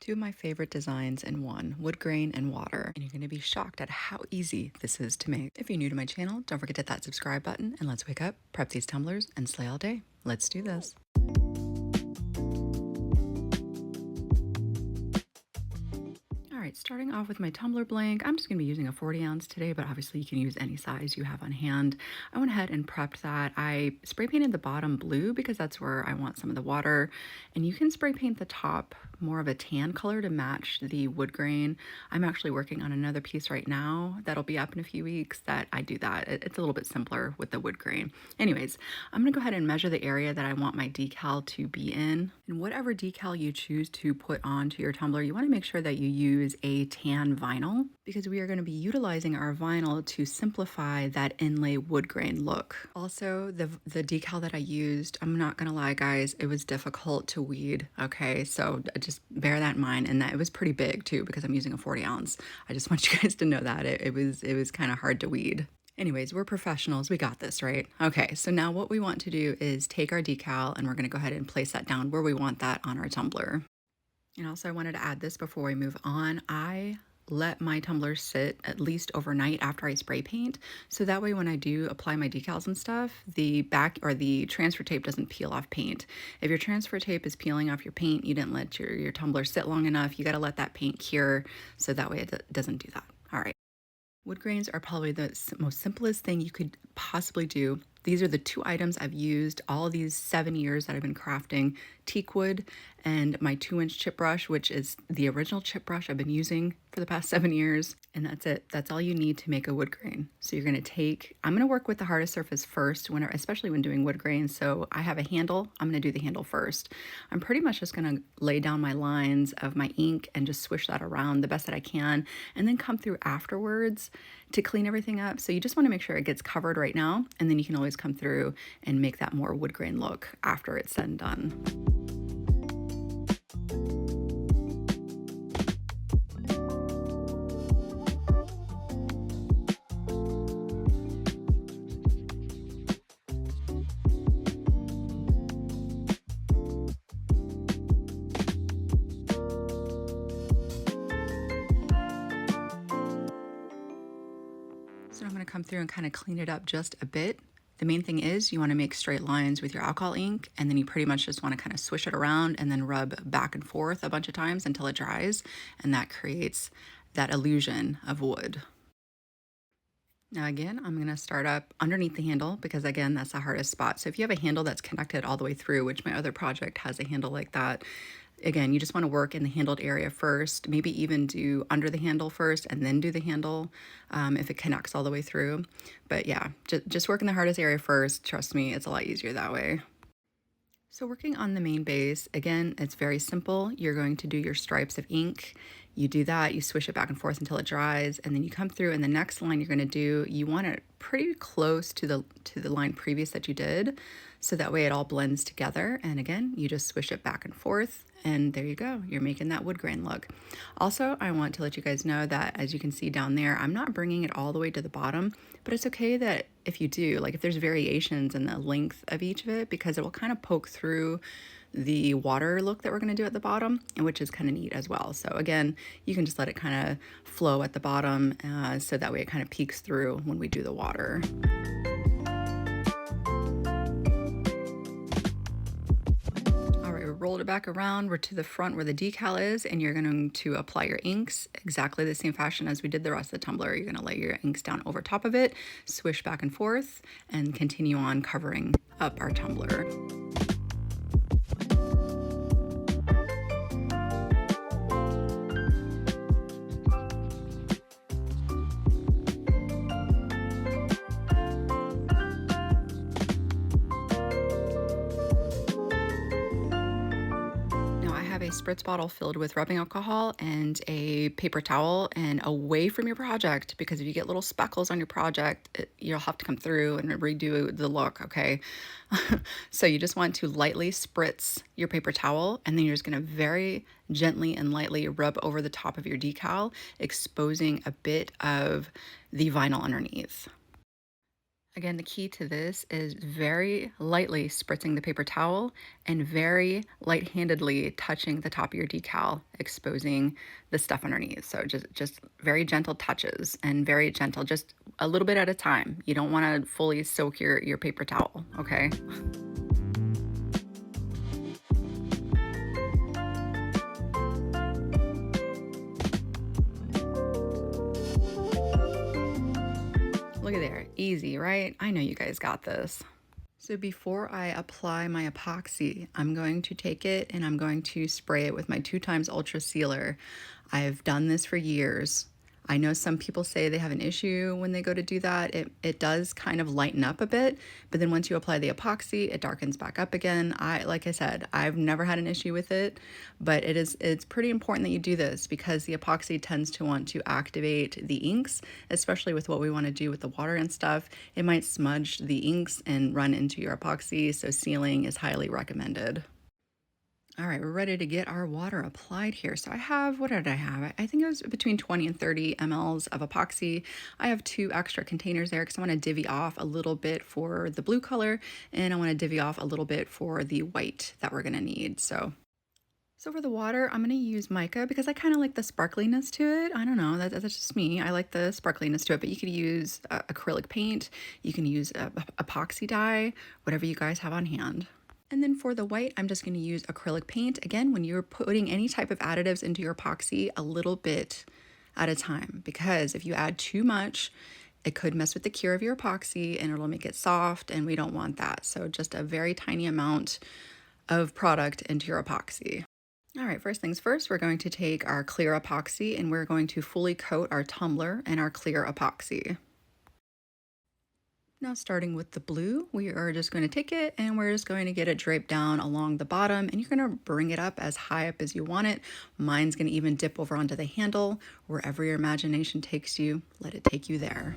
Two of my favorite designs in one, wood grain and water, and you're going to be shocked at how easy this is to make. If you're new to my channel, don't forget to hit that subscribe button and let's wake up, prep these tumblers, and slay all day. Let's do this. All right, starting off with my tumbler blank, I'm just going to be using a 40 ounce today, but obviously you can use any size you have on hand. I went ahead and prepped that. I spray painted the bottom blue because that's where I want some of the water, and you can spray paint the top more of a tan color to match the wood grain. I'm actually working on another piece right now that'll be up in a few weeks that I do that. It's a little bit simpler with the wood grain. Anyways, I'm going to go ahead and measure the area that I want my decal to be in. And whatever decal you choose to put onto your tumbler, you want to make sure that you use a tan vinyl because we are going to be utilizing our vinyl to simplify that inlay wood grain look. Also, the decal that I used, I'm not going to lie guys, it was difficult to weed, okay? So just bear that in mind, and that it was pretty big too because I'm using a 40 ounce. I just want you guys to know that it was kind of hard to weed. Anyways, we're professionals. We got this, right? Okay, so now what we want to do is take our decal and we're going to go ahead and place that down where we want that on our tumbler. And also I wanted to add this before we move on. I let my tumbler sit at least overnight after I spray paint. So that way when I do apply my decals and stuff, the back or the transfer tape doesn't peel off paint. If your transfer tape is peeling off your paint, you didn't let your tumbler sit long enough. You got to let that paint cure so that way it doesn't do that. All right. Wood grains are probably the most simplest thing you could possibly do. These are the two items I've used all these 7 years that I've been crafting: teak wood and my 2-inch chip brush, which is the original chip brush I've been using for the past 7 years. And that's it. That's all you need to make a wood grain. So you're going to I'm going to work with the hardest surface first, especially when doing wood grain. So I have a handle. I'm going to do the handle first. I'm pretty much just going to lay down my lines of my ink and just swish that around the best that I can, and then come through afterwards to clean everything up. So you just want to make sure it gets covered right now, and then you can always come through and make that more wood grain look after it's said and done. So I'm going to come through and kind of clean it up just a bit. The main thing is you want to make straight lines with your alcohol ink, and then you pretty much just want to kind of swish it around and then rub back and forth a bunch of times until it dries, and that creates that illusion of wood. Now again, I'm going to start up underneath the handle because again, that's the hardest spot. So if you have a handle that's connected all the way through, which my other project has a handle like that, again, you just want to work in the handled area first, maybe even do under the handle first and then do the handle if it connects all the way through. But yeah, just work in the hardest area first. Trust me, it's a lot easier that way. So working on the main base, again, it's very simple. You're going to do your stripes of ink. You do that, you swish it back and forth until it dries, and then you come through, and the next line you're going to do, you want it pretty close to the line previous that you did, so that way it all blends together. And again, you just swish it back and forth, and there you go. You're making that wood grain look. Also, I want to let you guys know that as you can see down there, I'm not bringing it all the way to the bottom, but it's okay that if you do, like if there's variations in the length of each of it, because it will kind of poke through the water look that we're going to do at the bottom, and which is kind of neat as well. So again, you can just let it kind of flow at the bottom so that way it kind of peeks through when we do the water. All right, we rolled it back around. We're to the front where the decal is, and you're going to apply your inks exactly the same fashion as we did the rest of the tumbler. You're going to lay your inks down over top of it, swish back and forth, and continue on covering up our tumbler. A spritz bottle filled with rubbing alcohol and a paper towel, and away from your project, because if you get little speckles on your project, you'll have to come through and redo the look, okay? So you just want to lightly spritz your paper towel, and then you're just going to very gently and lightly rub over the top of your decal, exposing a bit of the vinyl underneath. Again, the key to this is very lightly spritzing the paper towel and very light-handedly touching the top of your decal, exposing the stuff underneath. So just very gentle touches and very gentle, just a little bit at a time. You don't want to fully soak your paper towel, okay? Look at there, easy, right? I know you guys got this. So before I apply my epoxy, I'm going to take it and I'm going to spray it with my 2x Ultra Sealer. I've done this for years. I know some people say they have an issue when they go to do that. It does kind of lighten up a bit, but then once you apply the epoxy, it darkens back up again. Like I said, I've never had an issue with it, but it's pretty important that you do this because the epoxy tends to want to activate the inks, especially with what we want to do with the water and stuff. It might smudge the inks and run into your epoxy, so sealing is highly recommended. All right, we're ready to get our water applied here. So I have, what did I have? I think it was between 20 and 30 mLs of epoxy. I have 2 extra containers there because I want to divvy off a little bit for the blue color and I want to divvy off a little bit for the white that we're going to need. So for the water, I'm going to use mica because I kind of like the sparkliness to it. I don't know, that's just me. I like the sparkliness to it, but you could use acrylic paint. You can use epoxy dye, whatever you guys have on hand. And then for the white, I'm just going to use acrylic paint. Again, when you're putting any type of additives into your epoxy, a little bit at a time, because if you add too much, it could mess with the cure of your epoxy and it'll make it soft, and we don't want that. So just a very tiny amount of product into your epoxy. All right, first things first, we're going to take our clear epoxy and we're going to fully coat our tumbler in our clear epoxy. Now starting with the blue, we are just going to take it and we're just going to get it draped down along the bottom, and you're going to bring it up as high up as you want it. Mine's going to even dip over onto the handle. Wherever your imagination takes you, let it take you there.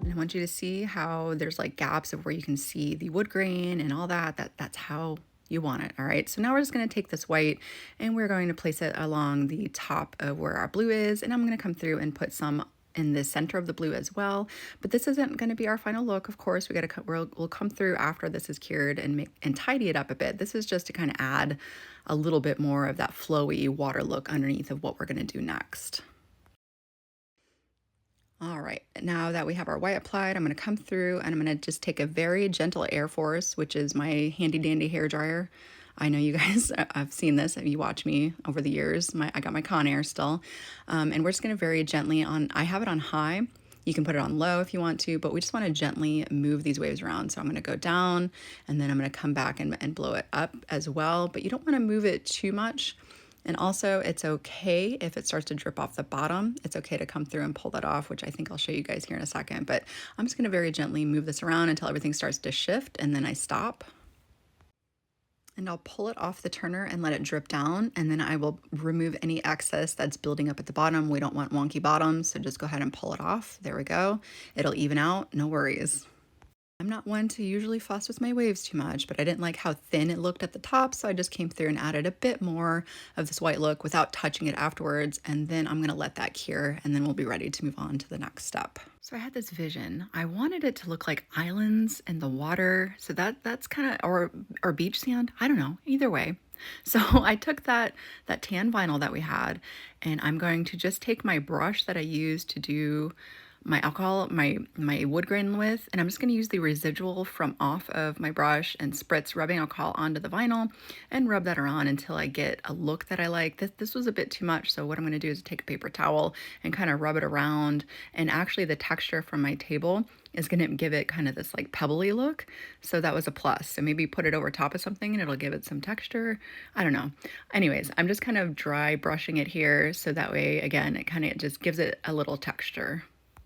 I want you to see how there's like gaps of where you can see the wood grain and all that. That's how you want it. All right. So now we're just going to take this white and we're going to place it along the top of where our blue is. And I'm going to come through and put some in the center of the blue as well. But this isn't going to be our final look. Of course, we'll come through after this is cured and tidy it up a bit. This is just to kind of add a little bit more of that flowy water look underneath of what we're going to do next. All right, now that we have our white applied, I'm going to come through and I'm going to just take a very gentle air force, which is my handy dandy hair dryer. I know you guys have seen this if you watch me over the years. I got my Conair still. And we're just going to very gently I have it on high. You can put it on low if you want to, but we just want to gently move these waves around. So I'm going to go down and then I'm going to come back and blow it up as well, but you don't want to move it too much. And also, it's okay if it starts to drip off the bottom. It's okay to come through and pull that off, which I think I'll show you guys here in a second. But I'm just going to very gently move this around until everything starts to shift, and then I stop. And I'll pull it off the turner and let it drip down, and then I will remove any excess that's building up at the bottom. We don't want wonky bottoms, so just go ahead and pull it off. There we go. It'll even out, no worries. I'm not one to usually fuss with my waves too much, but I didn't like how thin it looked at the top, so I just came through and added a bit more of this white look without touching it afterwards, and then I'm gonna let that cure, and then we'll be ready to move on to the next step. So I had this vision. I wanted it to look like islands in the water, so that's kind of, or beach sand, I don't know, either way. So I took that tan vinyl that we had, and I'm going to just take my brush that I used to do my alcohol, my wood grain with, and I'm just going to use the residual from off of my brush and spritz rubbing alcohol onto the vinyl and rub that around until I get a look that I like. This was a bit too much, so what I'm going to do is take a paper towel and kind of rub it around, and actually the texture from my table is going to give it kind of this like pebbly look, so that was a plus. So maybe put it over top of something and it'll give it some texture. I don't know. Anyways, I'm just kind of dry brushing it here so that way, again, it kind of just gives it a little texture.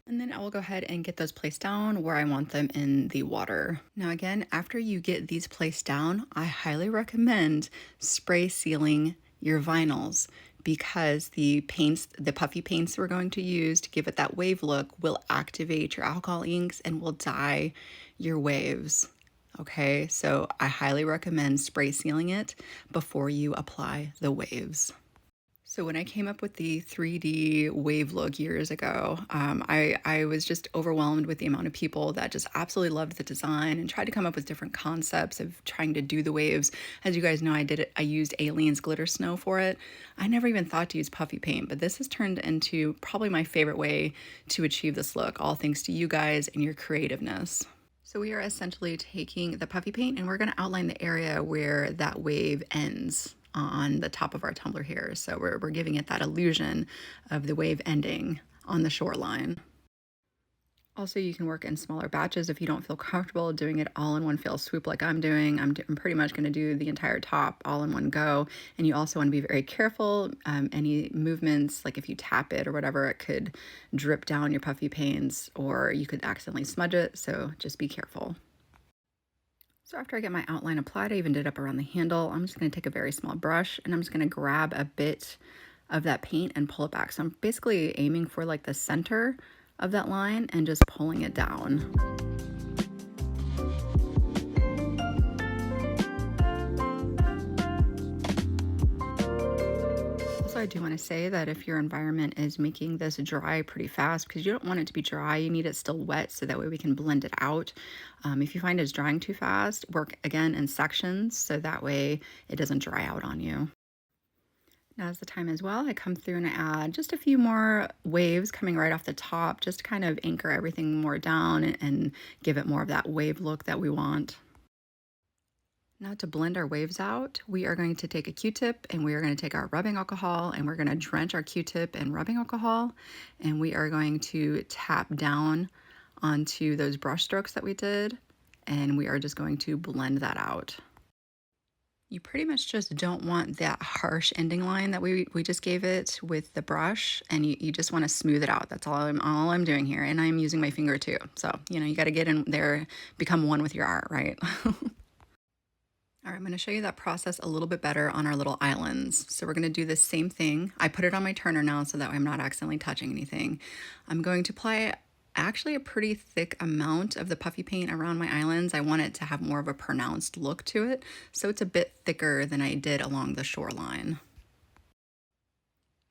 And then I will go ahead and get those placed down where I want them in the water. Now again, after you get these placed down, I highly recommend spray sealing your vinyls because the paints, the puffy paints we're going to use to give it that wave look will activate your alcohol inks and will dye your waves. Okay, so I highly recommend spray sealing it before you apply the waves. So when I came up with the 3D wave look years ago, I was just overwhelmed with the amount of people that just absolutely loved the design and tried to come up with different concepts of trying to do the waves. As you guys know, I did it. I used Aliens glitter snow for it. I never even thought to use puffy paint, but this has turned into probably my favorite way to achieve this look, all thanks to you guys and your creativeness. So we are essentially taking the puffy paint and we're going to outline the area where that wave ends on the top of our tumbler here. So we're giving it that illusion of the wave ending on the shoreline. Also, you can work in smaller batches if you don't feel comfortable doing it all in one fell swoop like I'm doing. I'm pretty much going to do the entire top all in one go. And you also want to be very careful. Any movements, like if you tap it or whatever, it could drip down your puffy paints or you could accidentally smudge it. So just be careful. So after I get my outline applied, I even did up around the handle. I'm just going to take a very small brush and I'm just going to grab a bit of that paint and pull it back. So I'm basically aiming for like the center of that line and just pulling it down. Also, I do want to say that if your environment is making this dry pretty fast, because you don't want it to be dry, you need it still wet so that way we can blend it out. If you find it's drying too fast, work again in sections so that way it doesn't dry out on you. Now as the time as well, I come through and I add just a few more waves coming right off the top, just to kind of anchor everything more down and give it more of that wave look that we want. Now to blend our waves out, we are going to take a Q-tip and we are going to take our rubbing alcohol and we're going to drench our Q-tip in rubbing alcohol and we are going to tap down onto those brush strokes that we did and we are just going to blend that out. You pretty much just don't want that harsh ending line that we just gave it with the brush, and you just want to smooth it out. That's all I'm doing here, and I'm using my finger too. So, you know, you got to get in there, become one with your art, right? All right, I'm going to show you that process a little bit better on our little islands. So we're going to do the same thing. I put it on my turner now so that way I'm not accidentally touching anything. I'm going to apply actually a pretty thick amount of the puffy paint around my islands. I want it to have more of a pronounced look to it, so it's a bit thicker than I did along the shoreline.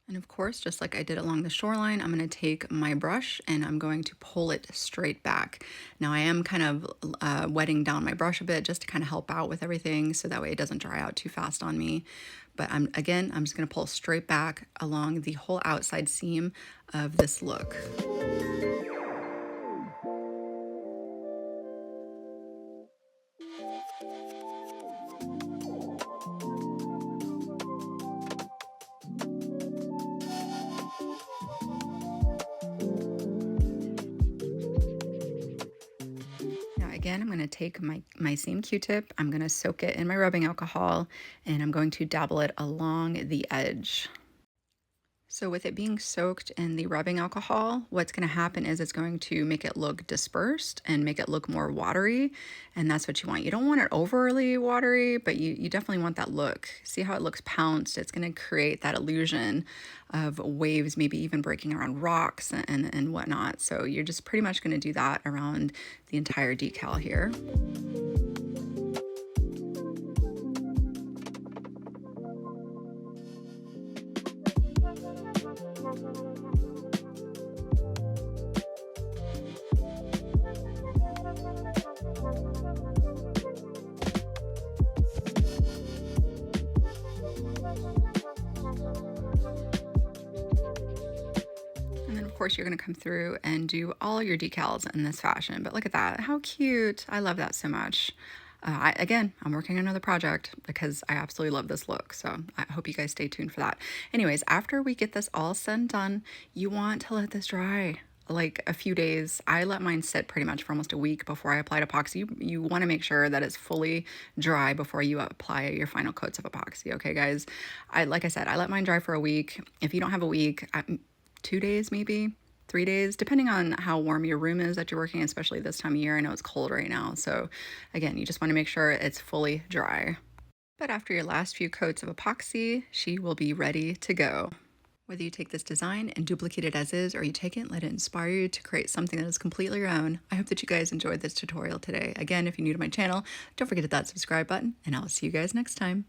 And of course, just like I did along the shoreline, I'm going to take my brush and I'm going to pull it straight back. Now I am kind of wetting down my brush a bit just to kind of help out with everything so that way it doesn't dry out too fast on me. But I'm just going to pull straight back along the whole outside seam of this look. Again, I'm going to take my same Q-tip, I'm going to soak it in my rubbing alcohol, and I'm going to dabble it along the edge. So with it being soaked in the rubbing alcohol, what's going to happen is it's going to make it look dispersed and make it look more watery, and that's what you want. You don't want it overly watery, but you definitely want that look. See how it looks pounced? It's going to create that illusion of waves, maybe even breaking around rocks and whatnot. So you're just pretty much going to do that around the entire decal here. Of course, you're going to come through and do all your decals in this fashion. But look at that. How cute. I love that so much. Again, I'm working on another project because I absolutely love this look. So I hope you guys stay tuned for that. Anyways, after we get this all said and done, you want to let this dry like a few days. I let mine sit pretty much for almost a week before I applied epoxy. You want to make sure that it's fully dry before you apply your final coats of epoxy. Okay, guys. Like I said, I let mine dry for a week. If you don't have a week, 2 days maybe, 3 days, depending on how warm your room is that you're working, especially this time of year. I know it's cold right now. So again, you just want to make sure it's fully dry. But after your last few coats of epoxy, she will be ready to go. Whether you take this design and duplicate it as is, or you take it and let it inspire you to create something that is completely your own, I hope that you guys enjoyed this tutorial today. Again, if you're new to my channel, don't forget to hit that subscribe button, and I'll see you guys next time.